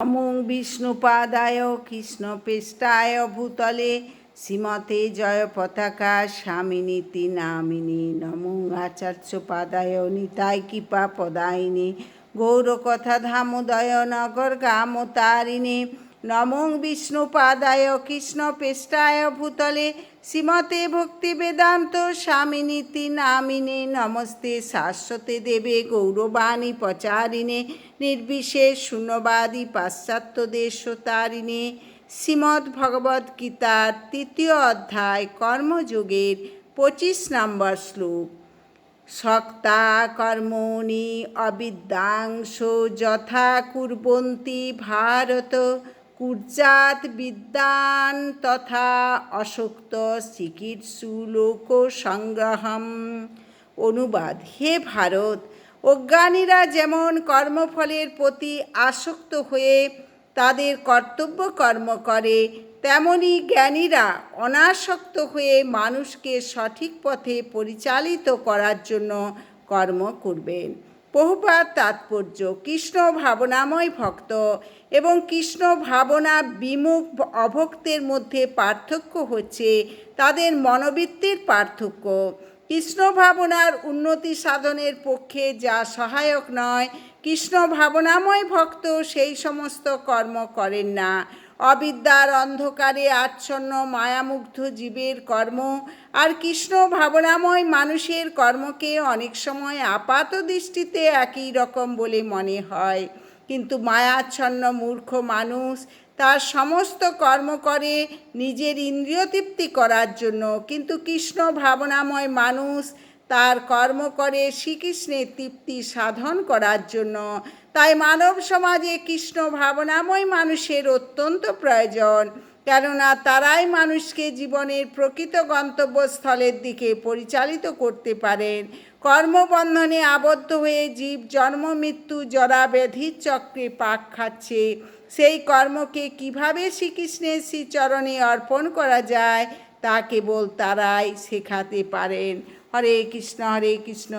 নমো বিষ্ণুপাদায় কৃষ্ণপৃষ্ঠায় ভূতলে শ্রীমতে জয় পতাকা স্বামিনীতি নামিনী নমো আচার্যপাদায় নিতাই কৃপা পদায়িনী গৌরকথা ধামোদয় নগর গামতারিণী নমো বিষ্ণুপাদায় কৃষ্ণপৃষ্ঠায় ভূতলে শ্রীমতে ভক্তি বেদান্ত স্বামিনীতি নামিনে নমস্তে শাশ্বতে দেবে গৌরবাণী প্রচারিণে নির্বিশেষ শূন্যবাদী পাশ্চাত্য দেশতারিণে শ্রীমদ্ ভগবদ গীতার ৩য় অধ্যায় কর্মযোগের ২৫ নম্বর শ্লোক। শক্তা কর্মণি অবিদ্যাংশ যথা কুর্বন্তি ভারত কুর্যাৎ বিদ্যান তথা অশক্ত চিকিৎসু লোক সংগ্রহম। অনুবাদ: হে ভারত, অজ্ঞানীরা যেমন কর্মফলের প্রতি আসক্ত হয়ে তাদের কর্তব্য কর্ম করে, তেমনি জ্ঞানীরা অনাসক্ত হয়ে মানুষকে সঠিক পথে পরিচালিত করার জন্য কর্ম করবেন। বহুপাদ তাৎপর্য: কৃষ্ণ ভাবনাময় ভক্ত এবং কৃষ্ণ ভাবনা বিমুখ অভক্তের মধ্যে পার্থক্য হচ্ছে তাদের মনোবৃত্তির পার্থক্য। কৃষ্ণ ভাবনার উন্নতি সাধনের পক্ষে যা সহায়ক নয়, কৃষ্ণ ভাবনাময় ভক্ত সেই সমস্ত কর্ম করেন না। অবিদ্যার অন্ধকারে আচ্ছন্ন মায়ামুগ্ধ জীবের কর্ম আর কৃষ্ণ ভাবনাময় মানুষের কর্মকে অনেক সময় আপাত দৃষ্টিতে একই রকম বলে মনে হয়, কিন্তু মায়াচ্ছন্ন মূর্খ মানুষ তার সমস্ত কর্ম করে নিজের ইন্দ্রিয় তৃপ্তি করার জন্য, কিন্তু কৃষ্ণ ভাবনাময় মানুষ তার কর্ম করে শ্রীকৃষ্ণের তৃপ্তি সাধন করার জন্য। তাই মানব সমাজে কৃষ্ণ ভাবনাময় মানুষের অত্যন্ত প্রয়োজন, কেননা তারাই মানুষকে জীবনের প্রকৃত গন্তব্যস্থলের দিকে পরিচালিত করতে পারেন। কর্মবন্ধনে আবদ্ধ হয়ে জীব জন্ম মৃত্যু জরা ব্যাধির চক্রে পাক খাচ্ছে। সেই কর্মকে কিভাবে শ্রীকৃষ্ণের শ্রীচরণে অর্পণ করা যায় তা কেবল তারাই শেখাতে পারেন। হরে কৃষ্ণ কৃষ্ণ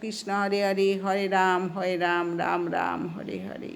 কৃষ্ণ হরে হরে, হরে রাম রাম রাম হরে হরে।